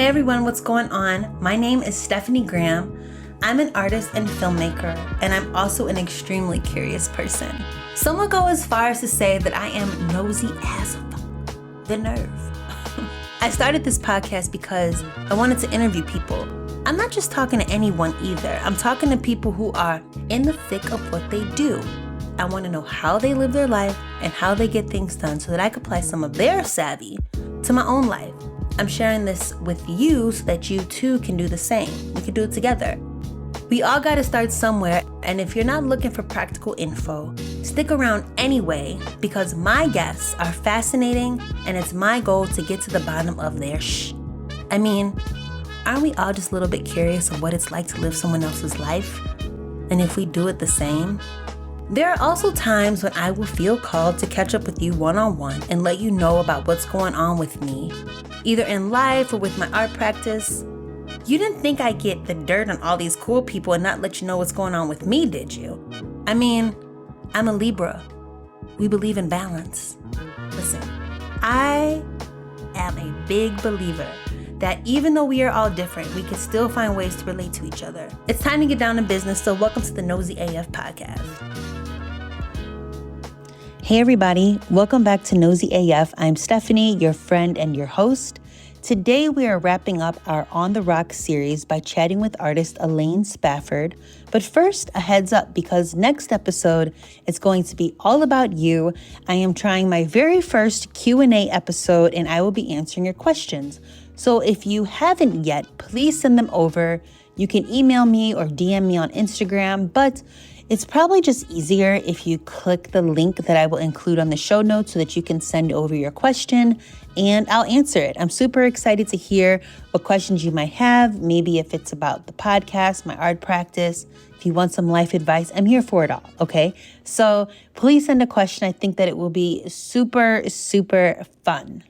everyone, what's going on? My name is Stephanie Graham. I'm an artist and filmmaker, and I'm also an extremely curious person. Some will go as far as to say that I am nosy as fuck. The nerve. I started this podcast because I wanted to interview people. I'm not just talking to anyone either. I'm talking to people who are in the thick of what they do. I want to know how they live their life and how they get things done so that I can apply some of their savvy to my own life. I'm sharing this with you so that you too can do the same. We can do it together. We all got to start somewhere, and if you're not looking for practical info, stick around anyway because my guests are fascinating and it's my goal to get to the bottom of their I mean, aren't we all just a little bit curious of what it's like to live someone else's life? And if we do it the same? There are also times when I will feel called to catch up with you one-on-one and let you know about what's going on with me, either in life or with my art practice. You didn't think I'd get the dirt on all these cool people and not let you know what's going on with me, did you? I mean, I'm a Libra. We believe in balance. Listen, I am a big believer that even though we are all different, we can still find ways to relate to each other. It's time to get down to business, so welcome to the noseyAF podcast. Hey everybody, welcome back to noseyAF. I'm Stephanie, your friend and your host. Today we are wrapping up our On the Rock series by chatting with artist Alayne Spafford. But first, a heads up because next episode is going to be all about you. I am trying my very first Q&A episode and I will be answering your questions. So if you haven't yet, please send them over. You can email me or DM me on Instagram, but it's probably just easier if you click the link that I will include on the show notes so that you can send over your question and I'll answer it. I'm super excited to hear what questions you might have. Maybe if it's about the podcast, my art practice, if you want some life advice, I'm here for it all, okay? So please send a question. I think that it will be super, super fun.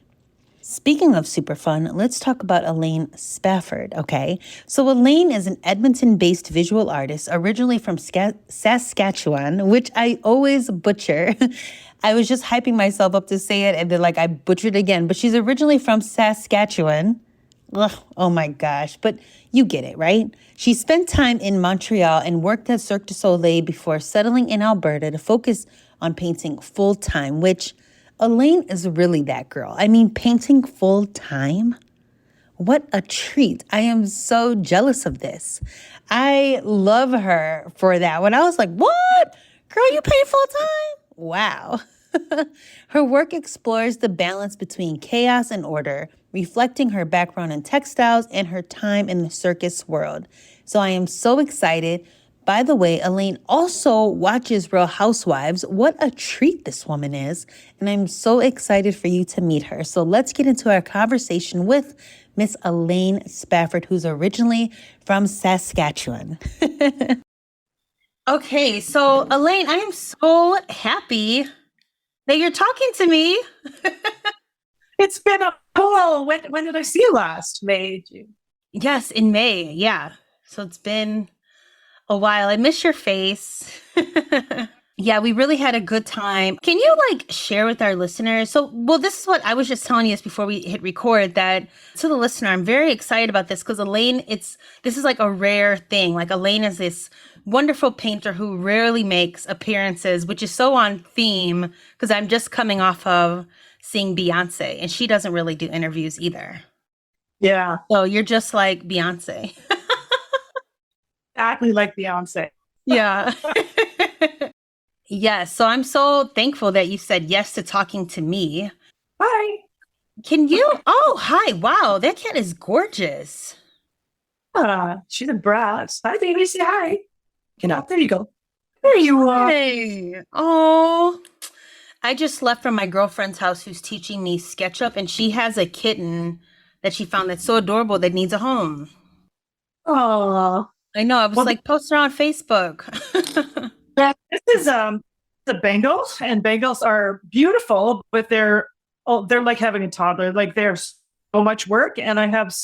Speaking of super fun, let's talk about Alayne Spafford, okay? So Alayne is an Edmonton-based visual artist, originally from Saskatchewan, which I always butcher. I was just hyping myself up to say it, and then I butchered again. But she's originally from Saskatchewan. Ugh, oh my gosh, but you get it, right? She spent time in Montreal and worked at Cirque du Soleil before settling in Alberta to focus on painting full-time, which Alayne is really that girl. I mean, painting full time? What a treat. I am so jealous of this. I love her for that. When I was like, what? Girl, you paint full time? Wow. Her work explores the balance between chaos and order, reflecting her background in textiles and her time in the circus world. So I am so excited. By the way, Alayne also watches Real Housewives. What a treat this woman is. And I'm so excited for you to meet her. So let's get into our conversation with Miss Alayne Spafford, who's originally from Saskatchewan. Okay, so Alayne, I am so happy that you're talking to me. It's been a while. When did I see you last? May, June? Yes, in May. Yeah. So it's been a while. I miss your face. Yeah, we really had a good time. Can you share with our listeners? This is what I was just telling you this before we hit record, that to the listener, I'm very excited about this because Alayne, this is a rare thing. Alayne is this wonderful painter who rarely makes appearances, which is so on theme because I'm just coming off of seeing Beyonce and she doesn't really do interviews either. Yeah. So you're just like Beyonce. Exactly like Beyonce. Yeah. Yes. So I'm so thankful that you said yes to talking to me. Hi. Can you? Oh, hi. Wow. That cat is gorgeous. She's a brat. Hi, baby. Say hi. There you go. There you are. Hey. Oh, I just left from my girlfriend's house who's teaching me SketchUp, and she has a kitten that she found that's so adorable that needs a home. Oh. I know. I was posting her on Facebook. This is the Bengals, and Bengals are beautiful, but they're like having a toddler. They're so much work, and I have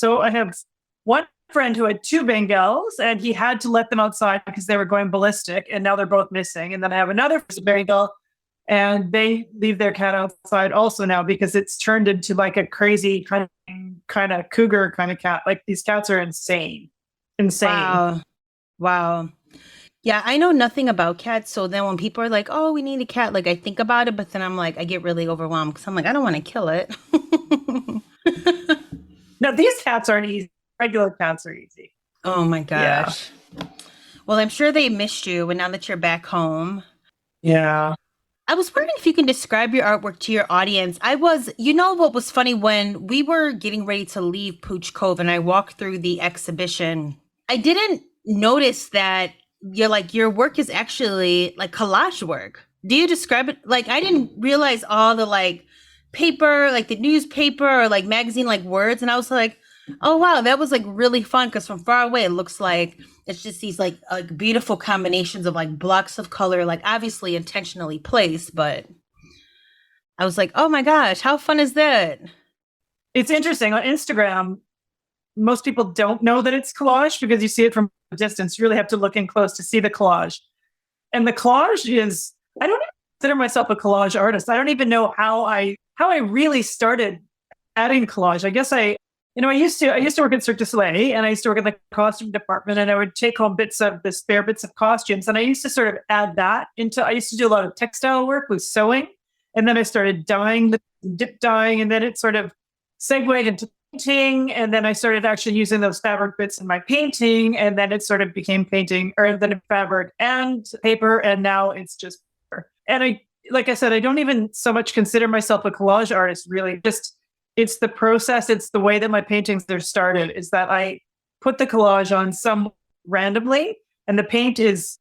one friend who had two Bengals, and he had to let them outside because they were going ballistic, and now they're both missing. And then I have another Bengal, and they leave their cat outside also now because it's turned into a crazy kind of kind of cougar kind of cat. Like these cats are insane. Insane. Wow. Wow. Yeah, I know nothing about cats. So then when people are like, oh, we need a cat, like I think about it, but then I'm like, I get really overwhelmed because I'm like, I don't want to kill it. No, these cats aren't easy. Regular cats are easy. Oh my gosh. Yeah. Well, I'm sure they missed you, and now that you're back home. Yeah. I was wondering if you can describe your artwork to your audience. You know what was funny, when we were getting ready to leave Pooch Cove and I walked through the exhibition, I didn't notice that your work is actually like collage work. Do you describe it? Like, I didn't realize all the like paper, like the newspaper or like magazine, like words. And I was like, oh, wow, that was like really fun. Cause from far away, it looks like it's just these like beautiful combinations of like blocks of color, like obviously intentionally placed. But I was like, oh my gosh, how fun is that? It's interesting. On Instagram, most people don't know that it's collage because you see it from a distance. You really have to look in close to see the collage. And the collage is, I don't even consider myself a collage artist. I don't even know how I really started adding collage. I guess I used to work at Cirque du Soleil, and I used to work in the costume department, and I would take home the spare bits of costumes. And I used to sort of add that I used to do a lot of textile work with sewing. And then I started dip dyeing, and then it sort of segued into painting. And then I started actually using those fabric bits in my painting. And then it sort of became painting, or then fabric and paper. And now it's just paper. And like I said, I don't even so much consider myself a collage artist, really. It's the process. It's the way that my paintings are started, is that I put the collage on some randomly, and the paint is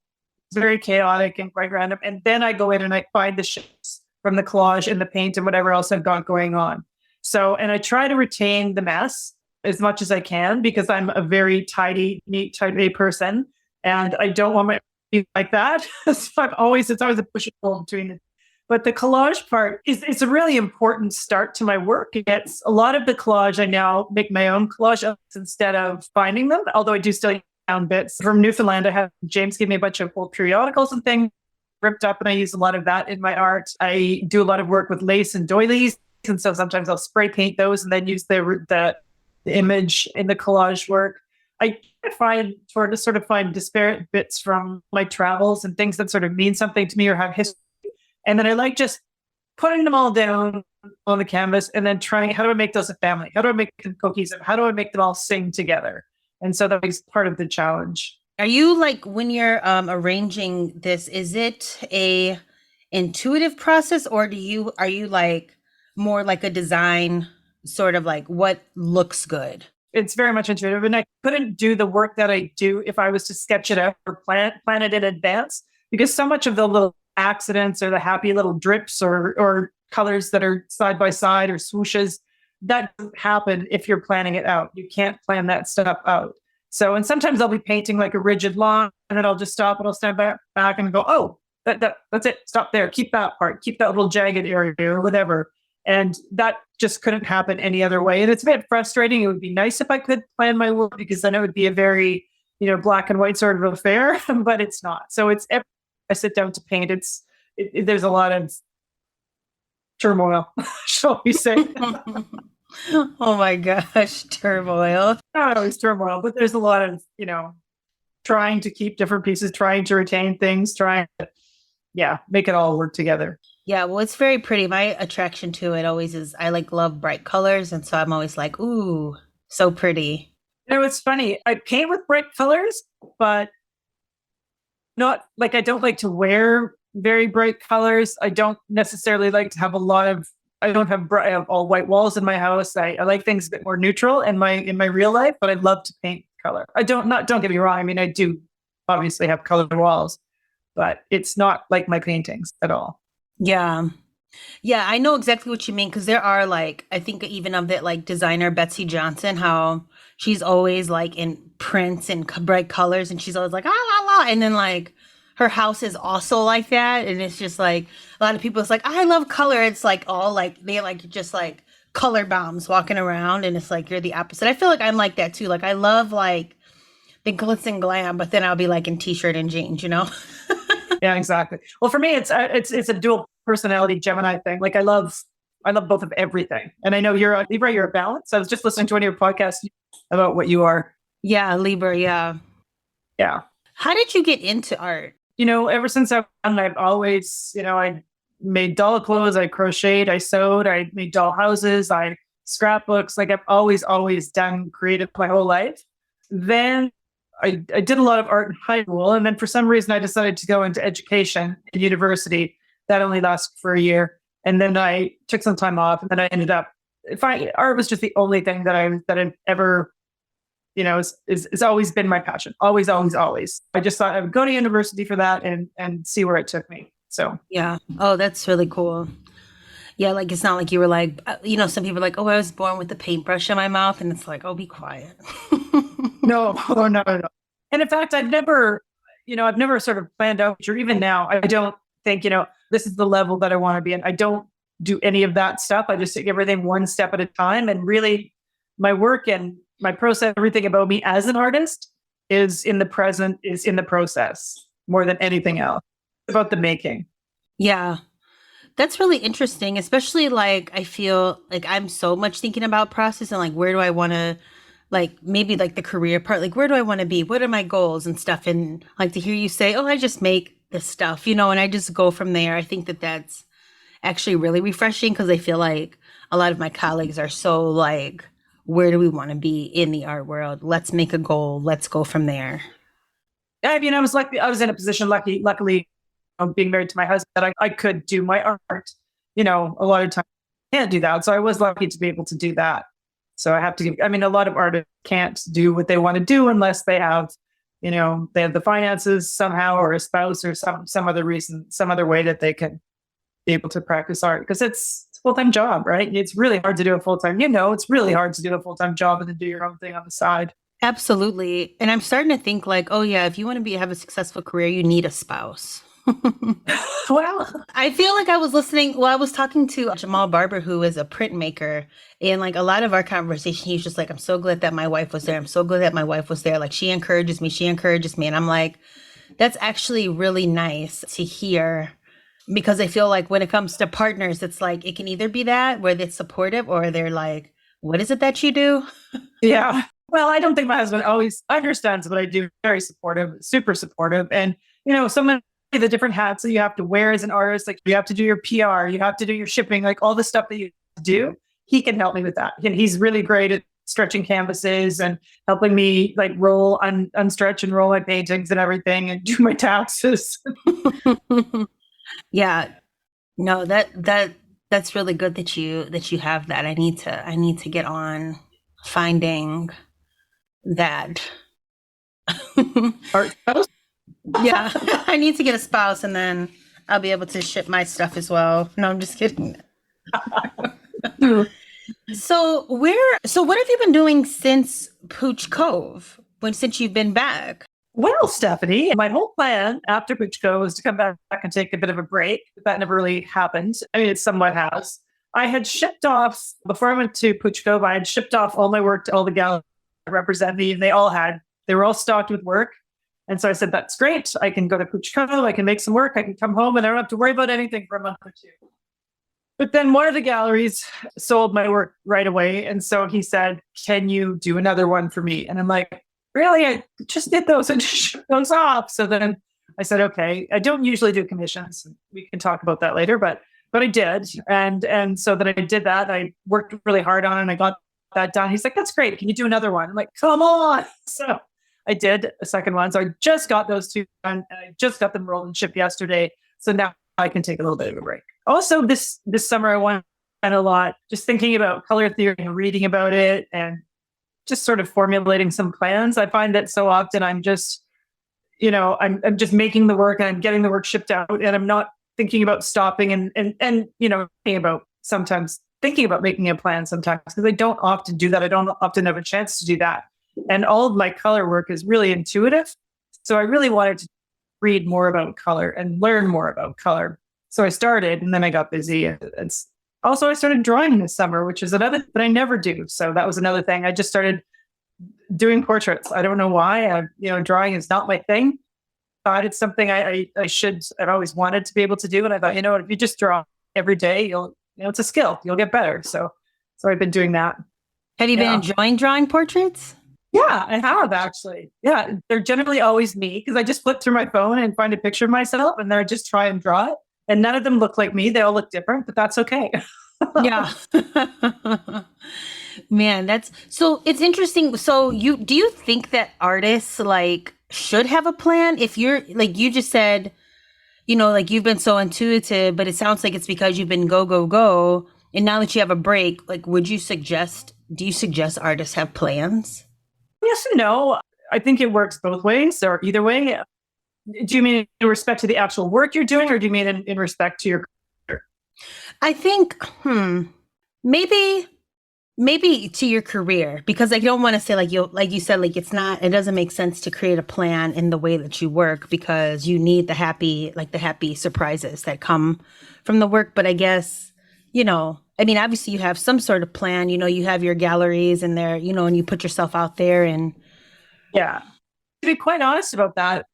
very chaotic and quite random. And then I go in and I find the shapes from the collage and the paint and whatever else I've got going on. So, and I try to retain the mess as much as I can, because I'm a very tidy, neat, type A person, and I don't want my be like that. So it's always a push and pull between it. But the collage part it's a really important start to my work. It's a lot of the collage. I now make my own collage instead of finding them, although I do still found bits from Newfoundland. James gave me a bunch of old periodicals and things ripped up, and I use a lot of that in my art. I do a lot of work with lace and doilies, and so sometimes I'll spray paint those and then use the image in the collage work. I find disparate bits from my travels and things that sort of mean something to me or have history. And then I like just putting them all down on the canvas and then trying, how do I make those a family? How do I make them cohesive? How do I make them all sing together? And so that is part of the challenge. Are you like, when you're arranging this, is it a intuitive process, or are you like more like a design, sort of like what looks good? It's very much intuitive, and I couldn't do the work that I do if I was to sketch it out or plan it in advance, because so much of the little accidents or the happy little drips or colors that are side by side or swooshes, that doesn't happen if you're planning it out. You can't plan that stuff out. So, and sometimes I'll be painting like a rigid line, and then I'll just stop and I'll stand back and go, oh, that's it. Stop there. Keep that part. Keep that little jagged area or whatever. And that just couldn't happen any other way. And it's a bit frustrating. It would be nice if I could plan my work, because then it would be a very, black and white sort of affair, but it's not. So I sit down to paint. There's a lot of turmoil, shall we say. Oh my gosh, turmoil. Not always turmoil, but there's a lot of, trying to keep different pieces, trying to retain things, trying to, make it all work together. Yeah, well, it's very pretty. My attraction to it always is, I love bright colors. And so I'm always like, ooh, so pretty. It's funny. I paint with bright colors, but not like, I don't like to wear very bright colors. I don't necessarily like to have I don't have all white walls in my house. I like things a bit more neutral in my real life, but I love to paint color. Don't get me wrong. I mean, I do obviously have colored walls, but it's not like my paintings at all. Yeah. Yeah, I know exactly what you mean, because there are like, I think even of that like designer Betsy Johnson, how she's always like in prints and bright colors, and she's always like, ah, la, la. And then like her house is also like that. And it's just like, a lot of people, it's like, I love color. It's like all like, they like just like color bombs walking around. And it's like, you're the opposite. I feel like I'm like that too. Like I love like the glitz and glam, but then I'll be like in t-shirt and jeans, Yeah, exactly. Well, for me, it's a dual personality Gemini thing. Like I love I love both of everything. And I know you're a balance. I was just listening to one of your podcasts about what you are. Yeah, Libra, yeah. Yeah. How did you get into art? Ever since I've always, I made doll clothes, I crocheted, I sewed, I made doll houses, I scrapbooks. Like I've always done creative my whole life. Then I did a lot of art in high school. And then for some reason, I decided to go into education in university. That only lasted for a year. And then I took some time off, and then I ended up finding art was just the only thing that I ever, it's always been my passion. Always, always, always. I just thought I would go to university for that and see where it took me. So, yeah. Oh, that's really cool. Yeah. Like, it's not like you were like, some people are like, oh, I was born with a paintbrush in my mouth. And it's like, oh, be quiet. No. And in fact, I've never sort of planned out, or even now, I don't think, this is the level that I want to be in. I don't do any of that stuff. I just take everything one step at a time. And really my work and my process, everything about me as an artist is in the present, is in the process more than anything else. It's about the making. Yeah. That's really interesting, especially like I feel like I'm so much thinking about process and like where do I want to, like maybe like the career part, like where do I want to be? What are my goals and stuff? And like to hear you say, oh, I just make this stuff, and I just go from there. I think that that's actually really refreshing because I feel like a lot of my colleagues are so like, where do we want to be in the art world? Let's make a goal. Let's go from there. I mean, I was in a position, luckily, being married to my husband, that I could do my art. A lot of times I can't do that. So I was lucky to be able to do that. So I have to, a lot of artists can't do what they want to do unless they have, they have the finances somehow, or a spouse, or some other reason, some other way that they can be able to practice art, because it's a full-time job, right? It's really hard to do a full-time, it's really hard to do a full-time job and then do your own thing on the side. Absolutely. And I'm starting to think like, oh yeah, if you want to have a successful career, you need a spouse. Well, I feel like I was talking to Jamal Barber, who is a printmaker, and like a lot of our conversation, he's just like, I'm so glad that my wife was there. I'm so glad that my wife was there. Like she encourages me. And I'm like, that's actually really nice to hear, because I feel like when it comes to partners, it's like, it can either be that where they're supportive or they're like, what is it that you do? Yeah. Well, I don't think my husband always understands what I do. Very supportive, super supportive. And, so many of the different hats that you have to wear as an artist, like you have to do your PR, you have to do your shipping, like all the stuff that you do, he can help me with that. And he's really great at stretching canvases and helping me like unstretch and roll my paintings and everything and do my taxes. Yeah. No, that's really good that you have that. I need to get on finding that. Art spouse? Yeah. I need to get a spouse, and then I'll be able to ship my stuff as well. No, I'm just kidding. So what have you been doing since Pooch Cove? Since you've been back? Well, Stephanie, my whole plan after Pooch Cove was to come back and take a bit of a break. That never really happened. I mean, it somewhat has. I had shipped off, before I went to Pooch Cove, I had shipped off all my work to all the galleries that represent me, and they were all stocked with work. And so I said, that's great. I can go to Pooch Cove, I can make some work, I can come home, and I don't have to worry about anything for a month or two. But then one of the galleries sold my work right away. And so he said, can you do another one for me? And I'm like, really? I just did those and just shipped those off. So then I said, okay, I don't usually do commissions. We can talk about that later, but I did. And so then I did that. I worked really hard on it and I got that done. He's like, that's great. Can you do another one? I'm like, come on. So I did a second one. So I just got those two done and I just got them rolled and shipped yesterday. So now I can take a little bit of a break. Also, this summer, I went a lot just thinking about color theory and reading about it and just sort of formulating some plans. I find that so often I'm just, I'm just making the work and I'm getting the work shipped out and I'm not thinking about stopping and thinking about making a plan sometimes, because I don't often do that. I don't often have a chance to do that. And all of my color work is really intuitive. So I really wanted to read more about color and learn more about color. So I started and then I got busy. Also, I started drawing this summer, which is another, but I never do. So that was another thing. I just started doing portraits. I don't know why. Drawing is not my thing. But it's something I've always wanted to be able to do. And I thought, if you just draw every day, you'll it's a skill. You'll get better. So I've been doing that. Have you been enjoying drawing portraits? Yeah, I have actually. Yeah, they're generally always me because I just flip through my phone and find a picture of myself and then I just try and draw it. And none of them look like me. They all look different, but that's okay. Yeah. Man, that's so it's interesting. So do you think that artists like should have a plan? If you're like you just said, like you've been so intuitive, but it sounds like it's because you've been go, go, go. And now that you have a break, like do you suggest artists have plans? Yes and no. I think it works both ways or either way. Do you mean in respect to the actual work you're doing, or do you mean in respect to your career? I think, maybe to your career, because I don't want to say like you said, like it doesn't make sense to create a plan in the way that you work because you need the happy surprises that come from the work. But I guess, obviously you have some sort of plan, you have your galleries and there, and you put yourself out there and. Yeah. To be quite honest about that,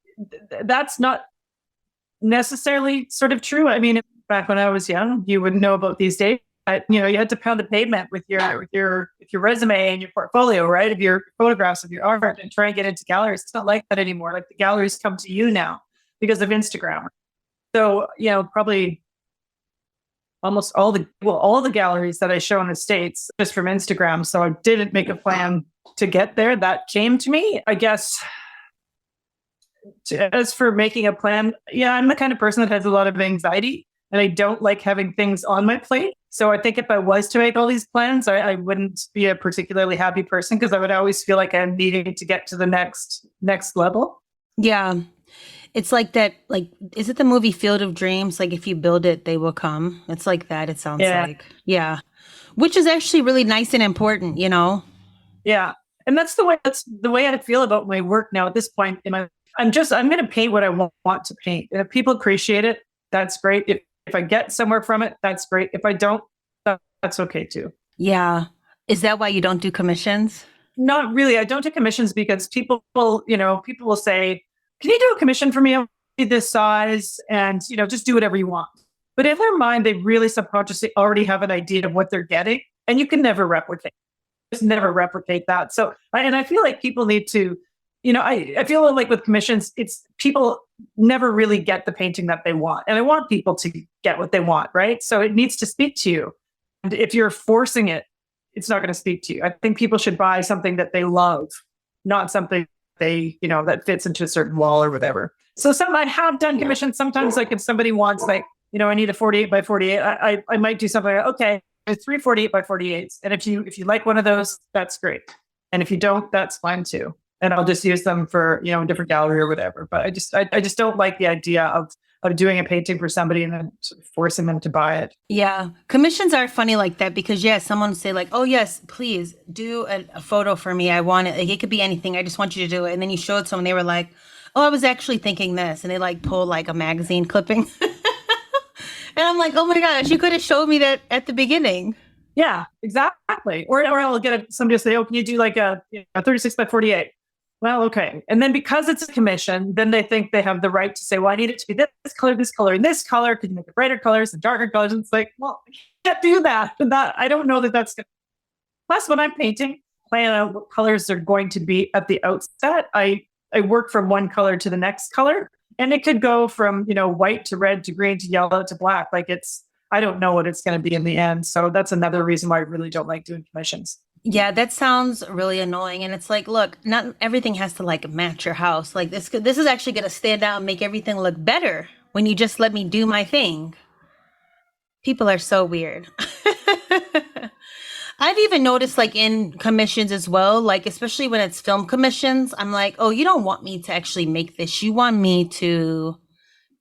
that's not necessarily sort of true. I mean, back when I was young, you wouldn't know about these days. You had to pound the pavement with your resume and your portfolio, right? Of your photographs of your art and try and get into galleries. It's not like that anymore. Like the galleries come to you now because of Instagram. So, probably almost all the galleries that I show in the States just from Instagram. So I didn't make a plan to get there. That came to me, I guess. As for making a plan, I'm the kind of person that has a lot of anxiety and I don't like having things on my plate. So I think if I was to make all these plans, I wouldn't be a particularly happy person because I would always feel like I'm needing to get to the next level. Yeah. It's like that, like, is it the movie Field of Dreams? Like if you build it, they will come. It's like that, it sounds like. Yeah. Which is actually really nice and important, Yeah. And that's the way I feel about my work now at this point in my I'm going to paint what I want to paint. And if people appreciate it, that's great. If I get somewhere from it, that's great. If I don't, that's okay too. Yeah. Is that why you don't do commissions? Not really. I don't do commissions because people will say, can you do a commission for me? I need this size and, just do whatever you want. But in their mind, they really subconsciously already have an idea of what they're getting and you can never replicate. Just never replicate that. So, I feel like people need to, I feel like with commissions, it's people never really get the painting that they want. And I want people to get what they want, right? So it needs to speak to you. And if you're forcing it, it's not going to speak to you. I think people should buy something that they love, not something they, that fits into a certain wall or whatever. So I have done commissions. Sometimes like if somebody wants I need a 48 by 48, I might do something like, okay, 3 48 by 48s. And if you like one of those, that's great. And if you don't, that's fine too. And I'll just use them for, a different gallery or whatever. But I just don't like the idea of doing a painting for somebody and then sort of forcing them to buy it. Yeah. Commissions are funny like that because someone will say like, oh yes, please do a photo for me. I want it. Like, it could be anything. I just want you to do it. And then you show it to them. They were like, oh, I was actually thinking this. And they like pull like a magazine clipping. And I'm like, oh my gosh, you could have showed me that at the beginning. Yeah, exactly. Or I'll get somebody to say, oh, can you do like a 36 by 48? Well, okay. And then because it's a commission, then they think they have the right to say, well, I need it to be this color, and this color. Could you make it brighter colors and darker colors? And it's like, well, I can't do that. And I don't know that that's good. Plus, when I'm painting, plan out what colors are going to be at the outset. I work from one color to the next color. And it could go from, white to red to green to yellow to black. Like I don't know what it's going to be in the end. So that's another reason why I really don't like doing commissions. Yeah, that sounds really annoying. And it's like, look, not everything has to like match your house. Like this is actually going to stand out and make everything look better when you just let me do my thing. People are so weird. I've even noticed like in commissions as well, like especially when it's film commissions, I'm like, oh, you don't want me to actually make this. You want me to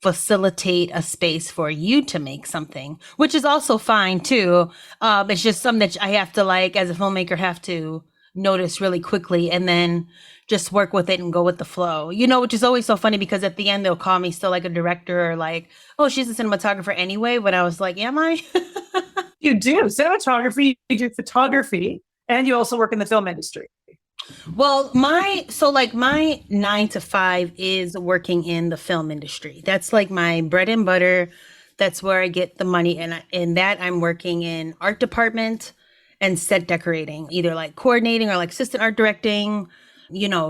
facilitate a space for you to make something, which is also fine too. It's just something that I have to like, as a filmmaker, have to notice really quickly and then just work with it and go with the flow, which is always so funny because at the end they'll call me still like a director or like, oh, she's a cinematographer anyway. But I was like, am I? You do cinematography, you do photography, and you also work in the film industry. Well, my 9 to 5 is working in the film industry. That's like my bread and butter. That's where I get the money. And in that, I'm working in art department and set decorating, either like coordinating or like assistant art directing,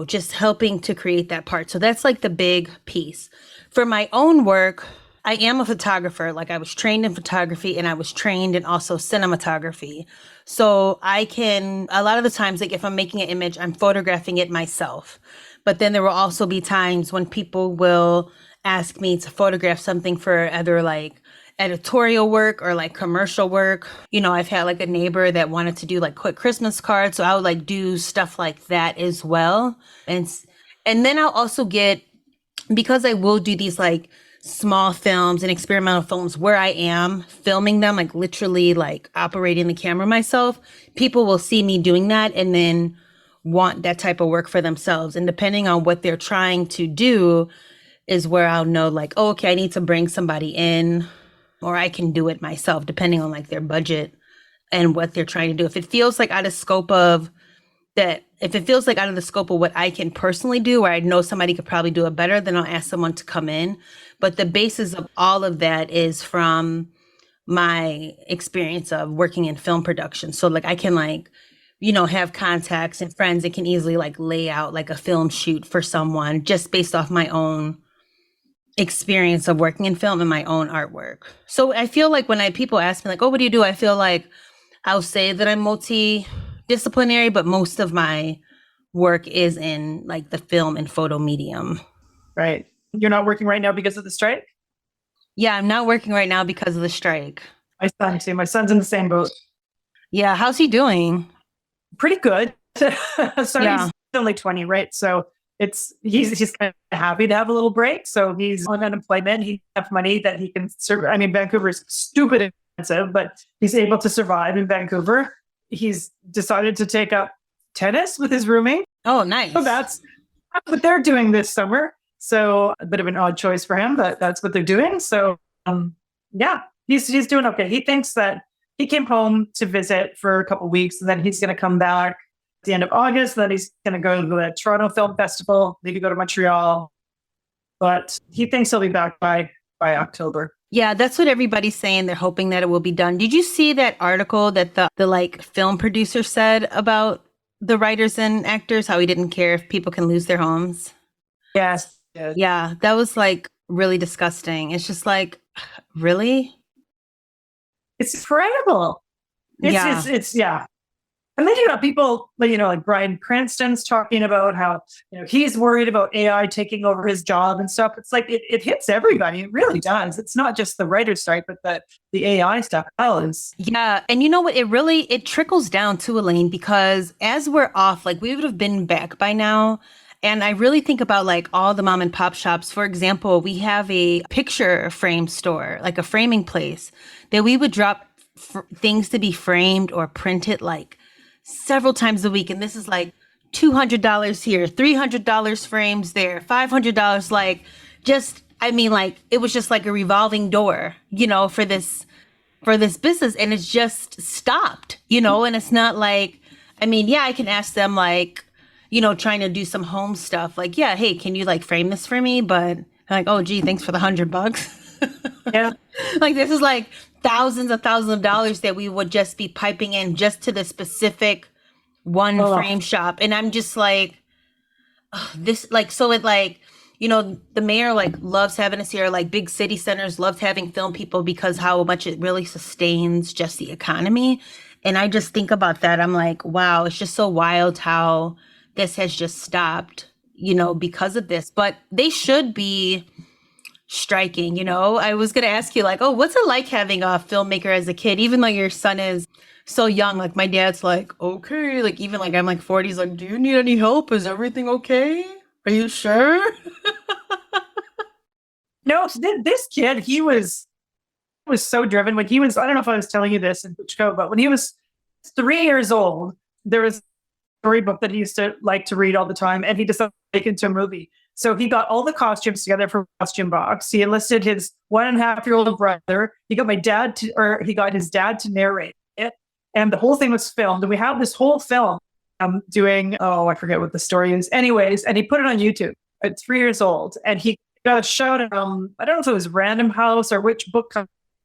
just helping to create that part. So that's like the big piece. For my own work, I am a photographer. Like I was trained in photography and I was trained in also cinematography. So I can, a lot of the times, like if I'm making an image, I'm photographing it myself. But then there will also be times when people will ask me to photograph something for either like editorial work or like commercial work. I've had like a neighbor that wanted to do like quick Christmas cards. So I would like do stuff like that as well. And then I'll also get, because I will do these like small films and experimental films where I am filming them, like literally like operating the camera myself, people will see me doing that and then want that type of work for themselves. And depending on what they're trying to do is where I'll know like, oh, okay, I need to bring somebody in, or I can do it myself, depending on like their budget and what they're trying to do. If it feels like out of the scope of what I can personally do, where I know somebody could probably do it better, then I'll ask someone to come in. But the basis of all of that is from my experience of working in film production. So like I can like, have contacts and friends that can easily like lay out like a film shoot for someone just based off my own experience of working in film and my own artwork. So I feel like when people ask me like, oh, what do you do? I feel like I'll say that I'm multidisciplinary, but most of my work is in like the film and photo medium. Right. You're not working right now because of the strike? Yeah, I'm not working right now because of the strike. My son too. My son's in the same boat. Yeah. How's he doing? Pretty good. He's only 20, right? So he's kind of happy to have a little break. So he's on unemployment. He has money that he can serve. I mean, Vancouver is stupid expensive, but he's able to survive in Vancouver. He's decided to take up tennis with his roommate. Oh, nice. So that's what they're doing this summer. So a bit of an odd choice for him, but that's what they're doing. So he's doing okay. He thinks that he came home to visit for a couple of weeks and then he's going to come back at the end of August. Then he's going to go to the Toronto Film Festival, maybe go to Montreal. But he thinks he'll be back by October. Yeah, that's what everybody's saying. They're hoping that it will be done. Did you see that article that the like film producer said about the writers and actors, how he didn't care if people can lose their homes? Yes. Yeah, that was like really disgusting. It's just like, really? It's incredible. It's And then you got people, like Bryan Cranston's talking about how, he's worried about AI taking over his job and stuff. It's like, it hits everybody. It really does. It's not just the writer's strike, but the AI stuff. Yeah. And you know what? It trickles down to Alayne, because as we're off, like we would have been back by now. And I really think about like all the mom and pop shops. For example, we have a picture frame store, like a framing place that we would drop things to be framed or printed like several times a week. And this is like $200 here, $300 frames there, $500, like it was just like a revolving door, for this business. And it's just stopped, and it's not like, I can ask them like, trying to do some home stuff. Like, yeah, hey, can you like frame this for me? But I'm like, oh, gee, thanks for the $100. Yeah. Like this is like thousands of dollars that we would just be piping in just to the specific one frame shop. And I'm just like, this, like, so it like, the mayor like loves having us here, like big city centers loved having film people because how much it really sustains just the economy. And I just think about that. I'm like, wow, it's just so wild how this has just stopped, because of this. But they should be striking, I was going to ask you like, oh, what's it like having a filmmaker as a kid, even though your son is so young? Like my dad's like, okay, like even like I'm like 40, he's like, do you need any help? Is everything okay? Are you sure? No, this kid, he was so driven when he was, I don't know if I was telling you this in Puchco, but when he was 3 years old, there was a storybook that he used to like to read all the time, and he decided to make it into a movie. So he got all the costumes together for Costume Box. He enlisted his 1.5-year-old brother. He got his dad to narrate it. And the whole thing was filmed. And we have this whole film doing, I forget what the story is. Anyways, and he put it on YouTube at 3 years old. And he got a shout out, I don't know if it was Random House or which book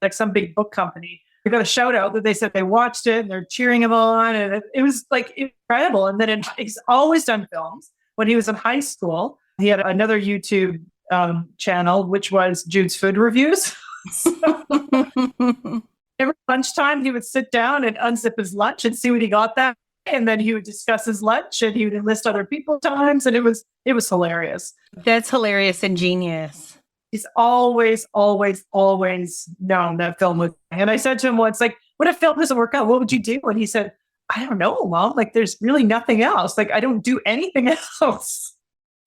like some big book company. We got a shout out that they said they watched it and they're cheering him on. And it was like incredible. And then he's always done films. When he was in high school, he had another YouTube channel, which was Jude's Food Reviews. Every lunchtime, he would sit down and unzip his lunch and see what he got that. And then he would discuss his lunch and he would enlist other people's times. And it was hilarious. That's hilarious and genius. He's always, always, always known that film was. And I said to him once, like, what if film doesn't work out? What would you do? And he said, I don't know, Mom. Like, there's really nothing else. Like, I don't do anything else.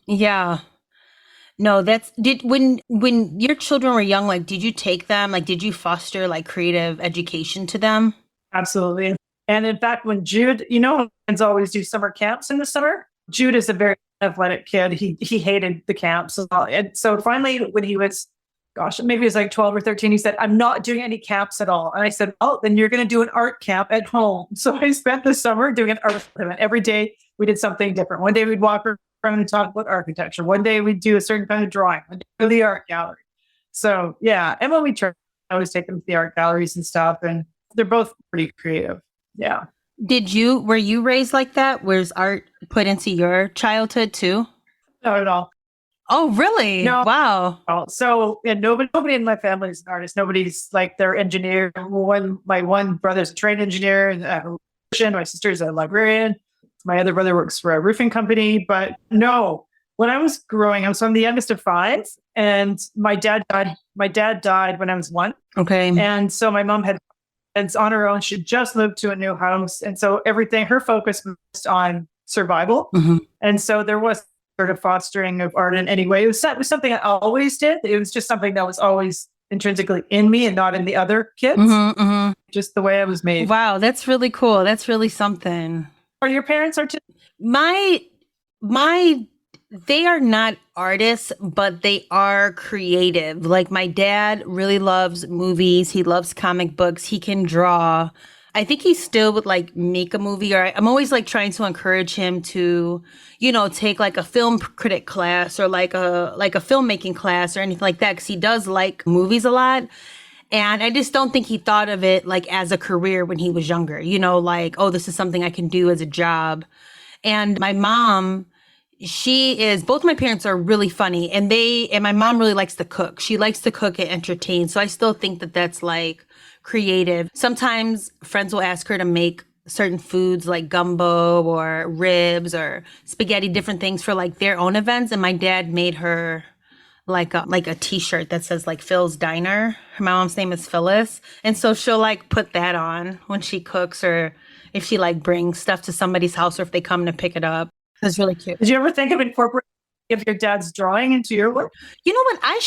Yeah. No, when your children were young, like, did you take them? Like, did you foster like creative education to them? Absolutely. And in fact, when Jude, kids always do summer camps in the summer. Jude is a very athletic kid. He hated the camps. And so finally, when he was, maybe he was like 12 or 13, he said, I'm not doing any camps at all. And I said, oh, then you're going to do an art camp at home. So I spent the summer doing an art event. Every day we did something different. One day we'd walk around and talk about architecture. One day we'd do a certain kind of drawing. One day go to the art gallery. So yeah. And when we try, I always take them to the art galleries and stuff. And they're both pretty creative. Yeah. Were you raised like that? Was art put into your childhood too? Not at all. Oh, really? No. Wow. So nobody in my family is an artist. Nobody's like they're engineer. My one brother's a trained engineer, and my sister's a librarian. My other brother works for a roofing company. But no, when I was growing, I was the youngest of five, and my dad died. My dad died when I was one. Okay. And so my mom had. And on her own, she just moved to a new house. And so her focus was on survival. Mm-hmm. And so there was sort of fostering of art in any way. It was something I always did. It was just something that was always intrinsically in me and not in the other kids. Mm-hmm, mm-hmm. Just the way I was made. Wow, that's really cool. That's really something. Are your parents artistic? They are not artists, but they are creative. Like my dad really loves movies. He loves comic books. He can draw. I think he still would like make a movie, or I'm always like trying to encourage him to, take like a film critic class or like a filmmaking class or anything like that. 'Cause he does like movies a lot. And I just don't think he thought of it like as a career when he was younger, like, oh, this is something I can do as a job. And my mom, both my parents are really funny, and my mom really likes to cook. She likes to cook and entertain. So I still think that that's like creative. Sometimes friends will ask her to make certain foods like gumbo or ribs or spaghetti, different things for like their own events. And my dad made her like a t-shirt that says like Phil's Diner. My mom's name is Phyllis. And so she'll like put that on when she cooks, or if she like brings stuff to somebody's house, or if they come to pick it up. It's really cute. Did you ever think of incorporating your dad's drawing into your work? You know what? I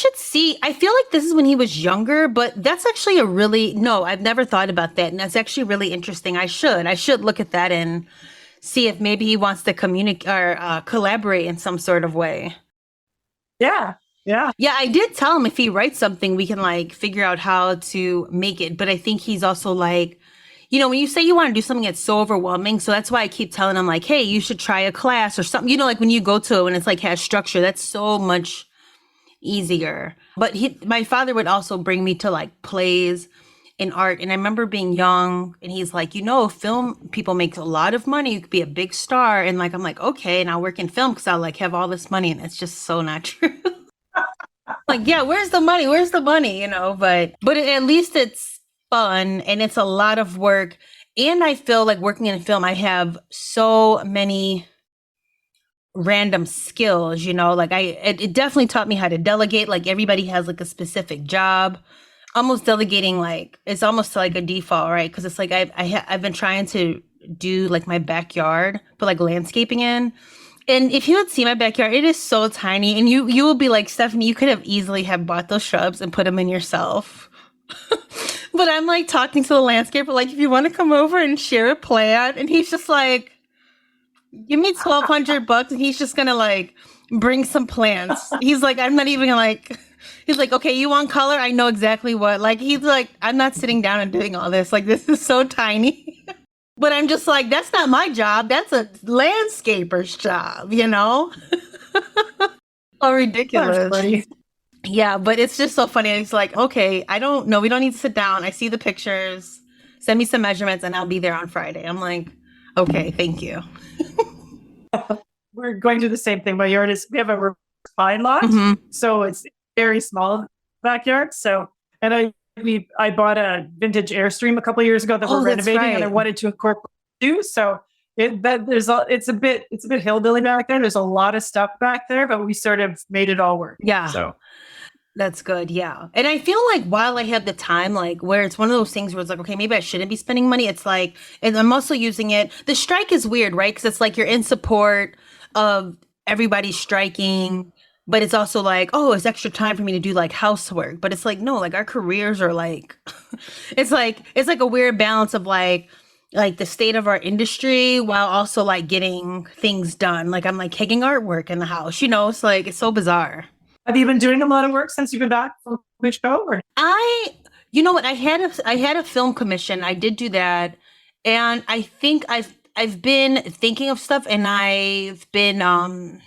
feel like this is when he was younger, but that's actually no, I've never thought about that. And that's actually really interesting. I should look at that and see if maybe he wants to communicate or collaborate in some sort of way. Yeah. Yeah. Yeah. I did tell him if he writes something, we can like figure out how to make it. But I think he's also like, when you say you want to do something that's so overwhelming, so that's why I keep telling him like, hey, you should try a class or something, like when you go to it and it's like has structure, that's so much easier. But my father would also bring me to like plays in art. And I remember being young and he's like, film people make a lot of money. You could be a big star. And like, I'm like, okay. And I'll work in film because I'll like have all this money. And it's just so not true. Like, yeah, where's the money? But at least it's fun and it's a lot of work. And I feel like working in film, I have so many random skills, like it definitely taught me how to delegate. Like everybody has like a specific job. Almost delegating, like it's almost like a default, right? Because it's like I've been trying to do like my backyard, put like landscaping in. And if you would see my backyard, it is so tiny. And you will be like, Stephanie, you could have easily have bought those shrubs and put them in yourself. But I'm like talking to the landscaper, like, if you want to come over and share a plant. And he's just like, give me $1,200 and he's just going to like bring some plants. He's like, I'm not even like, he's like, okay, you want color? I know exactly what. Like, he's like, I'm not sitting down and doing all this. Like, this is so tiny. But I'm just like, that's not my job. That's a landscaper's job, Oh, ridiculous. Yeah, but it's just so funny. It's like, okay, I don't know. We don't need to sit down. I see the pictures. Send me some measurements and I'll be there on Friday. I'm like, okay, thank you. We're going to do the same thing. My yard is, we have a pine lot. So it's very small backyard. So, and I bought a vintage Airstream a couple of years ago that we're renovating and I wanted to incorporate too. So it's a bit hillbilly back there. There's a lot of stuff back there, but we sort of made it all work. Yeah. So that's good. Yeah. And I feel like while I have the time, like where it's one of those things where it's like, okay, maybe I shouldn't be spending money. It's like, and I'm also using it. The strike is weird, right? Because it's like you're in support of everybody striking, but it's also like, oh, it's extra time for me to do like housework. But it's like, no, like our careers are like, it's like a weird balance of like the state of our industry while also like getting things done. Like I'm like hanging artwork in the house, it's like, it's so bizarre. Have you been doing a lot of work since you've been back from the show? Or? You know what? I had a film commission. I did do that, and I think I've been thinking of stuff, and I've been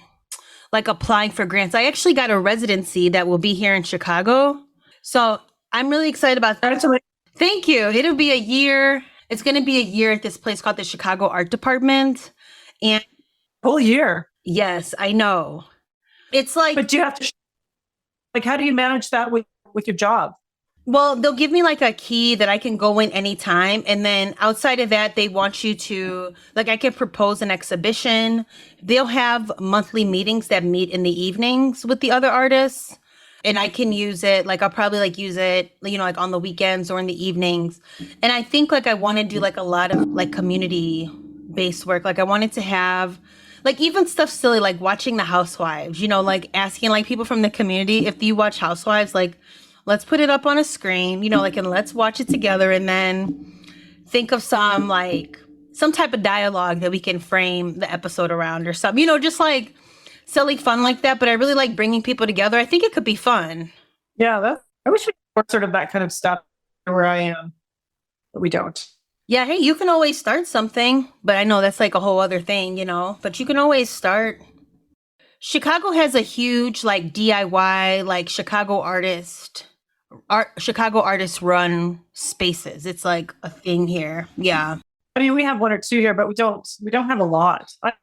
like applying for grants. I actually got a residency that will be here in Chicago, so I'm really excited about that. Thank you. It'll be a year. It's going to be a year at this place called the Chicago Art Department, and whole year. Yes, I know. It's like, but do you have to? Like, how do you manage that with your job? Well, they'll give me like a key that I can go in anytime. And then outside of that, they want you to, like, I can propose an exhibition. They'll have monthly meetings that meet in the evenings with the other artists. And I can use it, like, I'll probably like use it, like on the weekends or in the evenings. And I think like I want to do like a lot of like community based work. Like I wanted to have, like even stuff silly, like watching the Housewives, like asking like people from the community, if you watch Housewives, like let's put it up on a screen, like, and let's watch it together and then think of some type of dialogue that we can frame the episode around or something, just like silly fun like that. But I really like bringing people together. I think it could be fun. Yeah, I wish we were sort of that kind of stuff where I am, but we don't. Yeah, hey, you can always start something, but I know that's like a whole other thing, but you can always start. Chicago has a huge like DIY, like Chicago artist run spaces. It's like a thing here. Yeah. I mean, we have one or two here, but we don't have a lot. I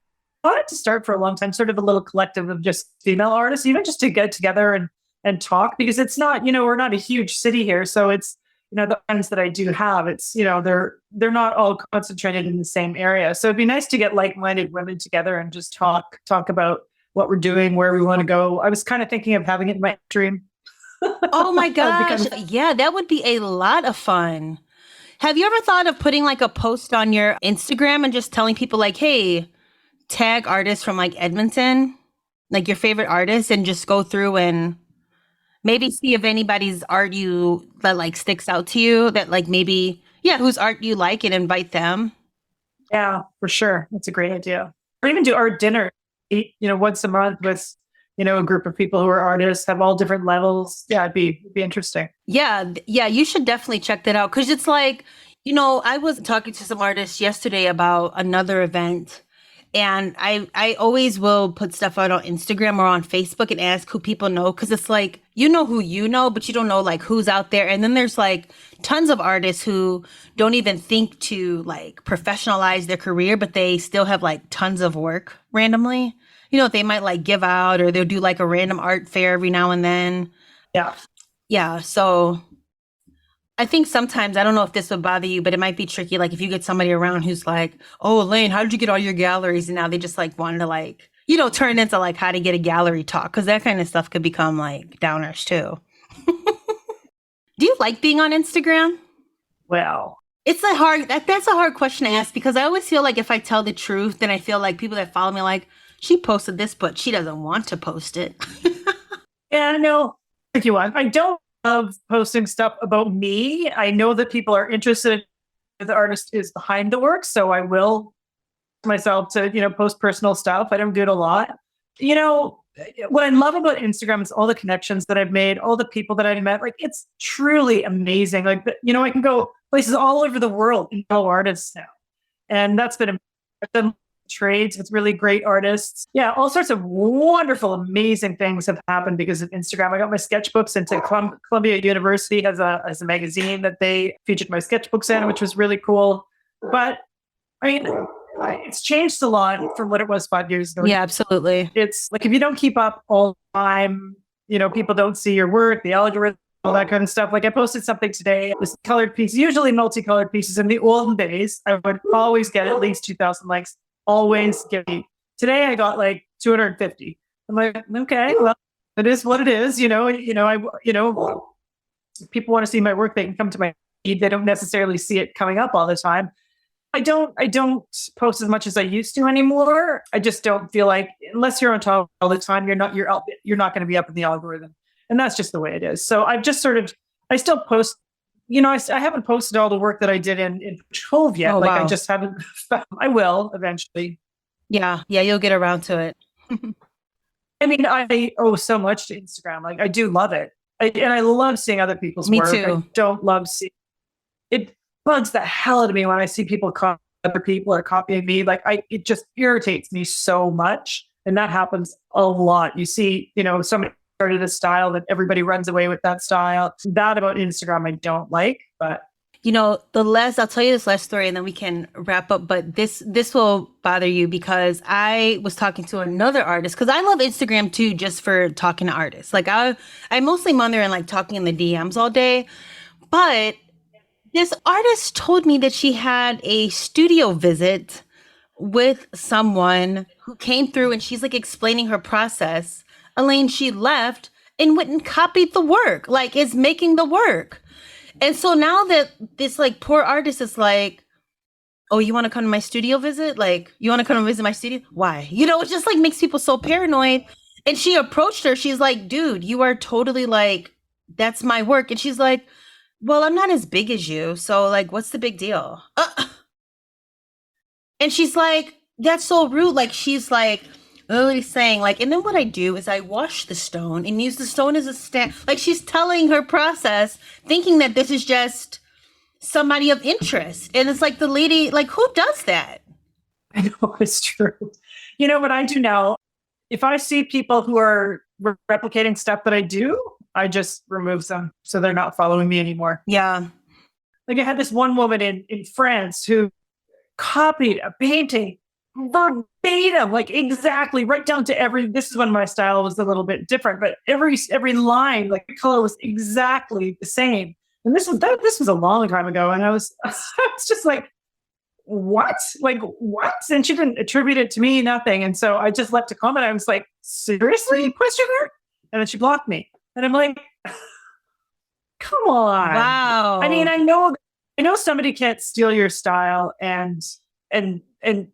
wanted to start for a long time, sort of a little collective of just female artists, even just to get together and talk, because it's not, we're not a huge city here. So it's, the friends that I do have, it's, they're not all concentrated in the same area. So it'd be nice to get like-minded women together and just talk about what we're doing, where we want to go. I was kind of thinking of having it in my dream. Oh my gosh. Yeah, that would be a lot of fun. Have you ever thought of putting like a post on your Instagram and just telling people like, hey, tag artists from like Edmonton, like your favorite artists, and just go through and maybe see if anybody's art that like sticks out to you, that like maybe, whose art you like, and invite them. Yeah, for sure. That's a great idea. Or even do art dinner, once a month with, a group of people who are artists, have all different levels. Yeah, it'd be interesting. Yeah, you should definitely check that out. Cause it's like, I was talking to some artists yesterday about another event. And I always will put stuff out on Instagram or on Facebook and ask who people know. Cause it's like, who you know, but you don't know like who's out there. And then there's like tons of artists who don't even think to like professionalize their career, but they still have like tons of work randomly. They might like give out, or they'll do like a random art fair every now and then. Yeah. Yeah. So I think sometimes, I don't know if this would bother you, but it might be tricky. Like if you get somebody around who's like, oh, Alayne, how did you get all your galleries? And now they just like wanted to like, turn into like how to get a gallery talk. Cause that kind of stuff could become like downers too. Do you like being on Instagram? Well, it's that's a hard question to ask, because I always feel like if I tell the truth, then I feel like people that follow me like, she posted this, but she doesn't want to post it. Yeah, no, tricky one. I don't love posting stuff about me. I know that people are interested if the artist is behind the work, so I will myself to, post personal stuff. I don't do it a lot. What I love about Instagram is all the connections that I've made, all the people that I've met. Like, it's truly amazing. Like, I can go places all over the world and know artists now. And that's been trades with really great artists. Yeah, all sorts of wonderful, amazing things have happened because of Instagram. I got my sketchbooks into Columbia University has a magazine that they featured my sketchbooks in, which was really cool. But I mean, it's changed a lot from what it was 5 years ago. Yeah, absolutely. It's like if you don't keep up all the time, people don't see your work, the algorithm, all that kind of stuff. Like I posted something today, this colored piece, usually multicolored pieces. In the olden days, I would always get at least 2,000 likes. Always get me. Today I got like 250. I'm like, okay, well, it is what it is. People want to see my work. They can come to my feed. They don't necessarily see it coming up all the time. I don't post as much as I used to anymore. I just don't feel like unless you're on top all the time, you're not going to be up in the algorithm. And that's just the way it is. So I've just I still post, I haven't posted all the work that I did in Trove yet. Oh, wow. I just haven't, I will eventually. Yeah. Yeah. You'll get around to it. I mean, I owe so much to Instagram. Like I do love it. And I love seeing other people's Me work. too. I don't love seeing it. Bugs the hell out of me when I see people copy other people or copying me. Like it just irritates me so much. And that happens a lot. You see, somebody started a style that everybody runs away with that style. That about Instagram, I don't like, but I'll tell you this last story and then we can wrap up, but this will bother you because I was talking to another artist because I love Instagram too, just for talking to artists. Like I mostly on there and like talking in the DMs all day, but this artist told me that she had a studio visit with someone who came through and she's like explaining her process. Alayne, she left and went and copied the work, like is making the work. And so now that this like poor artist is like, oh, you want to come to my studio visit? Like, you want to come and visit my studio? Why? It just like makes people so paranoid. And she approached her. She's like, dude, you are totally like, that's my work. And she's like, well, I'm not as big as you. So like, what's the big deal? And she's like, that's so rude. Like, she's like, literally saying like, and then what I do is I wash the stone and use the stone as a stand. Like she's telling her process, thinking that this is just somebody of interest. And it's like the lady, like who does that? I know it's true. What I do now, if I see people who are replicating stuff that I do, I just remove them so they're not following me anymore. Yeah. Like I had this one woman in France who copied a painting verbatim, like exactly right down to this is when my style was a little bit different, but every line, like the color was exactly the same. And this was a long time ago. And I was just like, what? Like what? And she didn't attribute it to me, nothing. And so I just left a comment. I was like, seriously? Question mark? And then she blocked me. And I'm like, come on. Wow. I mean, I know somebody can't steal your style and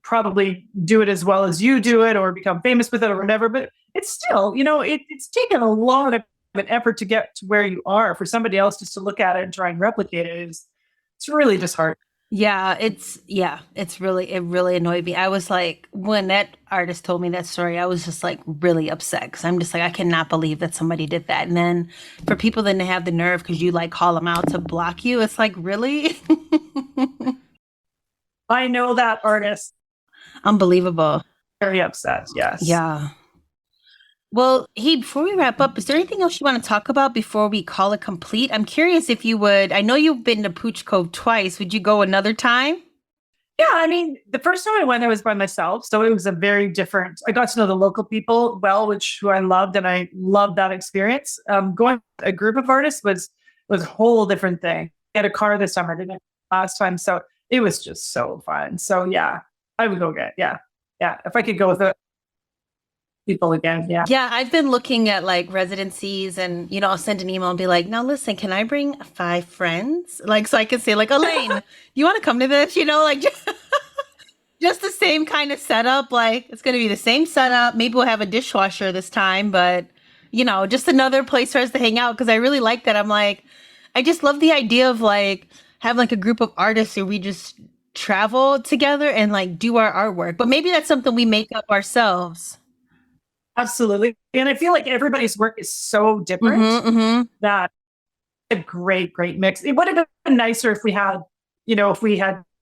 probably do it as well as you do it or become famous with it or whatever. But it's still, it's taken a lot of an effort to get to where you are. For somebody else just to look at it and try and replicate it it's really disheartening. Yeah, it really annoyed me. I was like, when that artist told me that story, I was just like really upset because I'm just like, I cannot believe that somebody did that. And then for people then to have the nerve because you like call them out to block you, it's like, really? I know that artist. Unbelievable. Very upset. Yes. Yeah. Well, hey, before we wrap up, is there anything else you want to talk about before we call it complete? I'm curious if you would, I know you've been to Pooch Cove twice. Would you go another time? Yeah, I mean, the first time I went, I was by myself. So it was a very different, I got to know the local people well, who I loved. And I loved that experience. Going with a group of artists was a whole different thing. I had a car this summer, didn't I, last time. So it was just so fun. So yeah, I would go again. Yeah. Yeah. If I could go with people again. Yeah. Yeah. I've been looking at like residencies and, I'll send an email and be like, now listen, can I bring 5 friends? Like, so I can say like, Alayne, do you want to come to this? Like just the same kind of setup. Like it's going to be the same setup. Maybe we'll have a dishwasher this time, but just another place for us to hang out. Cause I really like that. I'm like, I just love the idea of like, have like a group of artists who we just travel together and like do our artwork, but maybe that's something we make up ourselves. Absolutely. And I feel like everybody's work is so different that a great mix. It would have been nicer if we had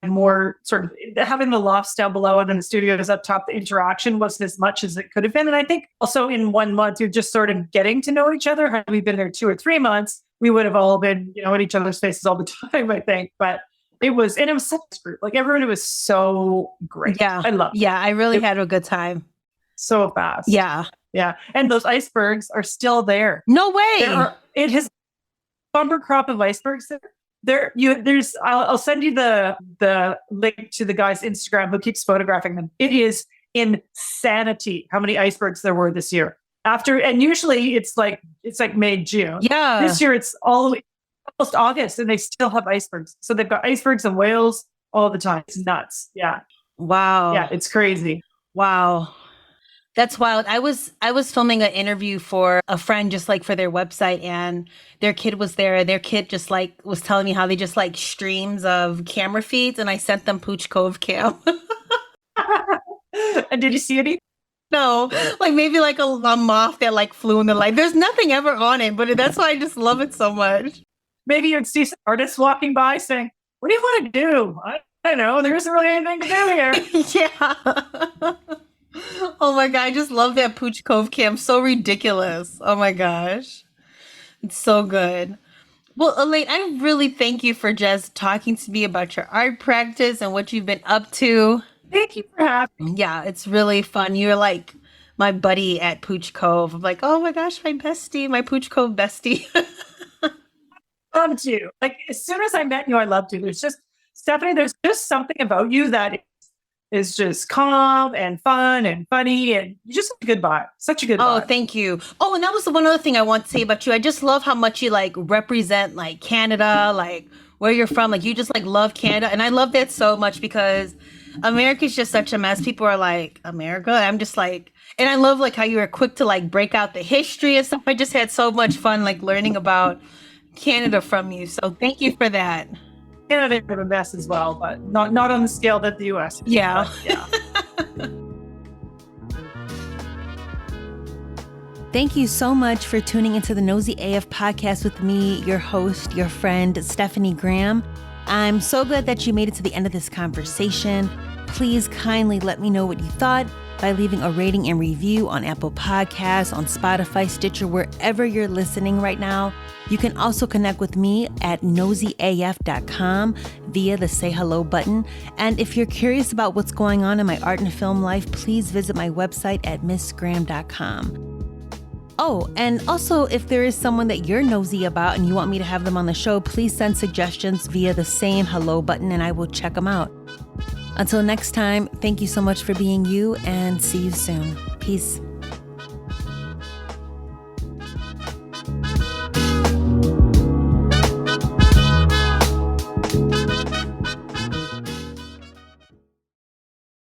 more sort of having the lofts down below and then the studios up top, the interaction wasn't as much as it could have been. And I think also in 1 month, you're just sort of getting to know each other. Had we been there 2 or 3 months, we would have all been, in each other's faces all the time, I think. But it was such a group. Like everyone was so great. Yeah. I loved it. Yeah, I really had a good time. So fast. Yeah. Yeah. And those icebergs are still there. No way. It has bumper crop of icebergs there. I'll send you the link to the guy's Instagram who keeps photographing them. It is insanity how many icebergs there were this year. And usually it's like May, June. Yeah. This year it's almost August and they still have icebergs. So they've got icebergs and whales all the time. It's nuts. Yeah. Wow. Yeah, it's crazy. Wow. That's wild. I was filming an interview for a friend just like for their website, and their kid was there. Their kid just like was telling me how they just like streams of camera feeds, and I sent them Pooch Cove cam. And did you see any? No, like maybe like a moth that like flew in the light. There's nothing ever on it, but that's why I just love it so much. Maybe you'd see some artists walking by saying, "What do you want to do?" I don't know. There isn't really anything to do here. Yeah. Oh my God, I just love that Pooch Cove cam. So ridiculous. Oh my gosh. It's so good. Well, Alayne, I really thank you for just talking to me about your art practice and what you've been up to. Thank you for having me. Yeah, it's really fun. You're like my buddy at Pooch Cove. I'm like, oh my gosh, my bestie, my Pooch Cove bestie. Loved you. Like as soon as I met you, I loved you. Stephanie, there's just something about you that is just calm and fun and funny, and you just have a good vibe. Such a good vibe. Oh, thank you. Oh, and that was the one other thing I want to say about you. I just love how much you like represent like Canada, like where you're from. Like you just like love Canada. And I love that so much because America's just such a mess. People are like, America? I'm just like, and I love like how you were quick to like break out the history and stuff. I just had so much fun like learning about Canada from you. So thank you for that. Canada is a mess as well, but not on the scale that the US is. Yeah. But, yeah. Thank you so much for tuning into the noseyAF podcast with me, your host, your friend, Stephanie Graham. I'm so glad that you made it to the end of this conversation. Please kindly let me know what you thought by leaving a rating and review on Apple Podcasts, on Spotify, Stitcher, wherever you're listening right now. You can also connect with me at noseyAF.com via the Say Hello button. And if you're curious about what's going on in my art and film life, please visit my website at missgraham.com. Oh, and also if there is someone that you're nosy about and you want me to have them on the show, please send suggestions via the same hello button and I will check them out. Until next time, thank you so much for being you and see you soon. Peace.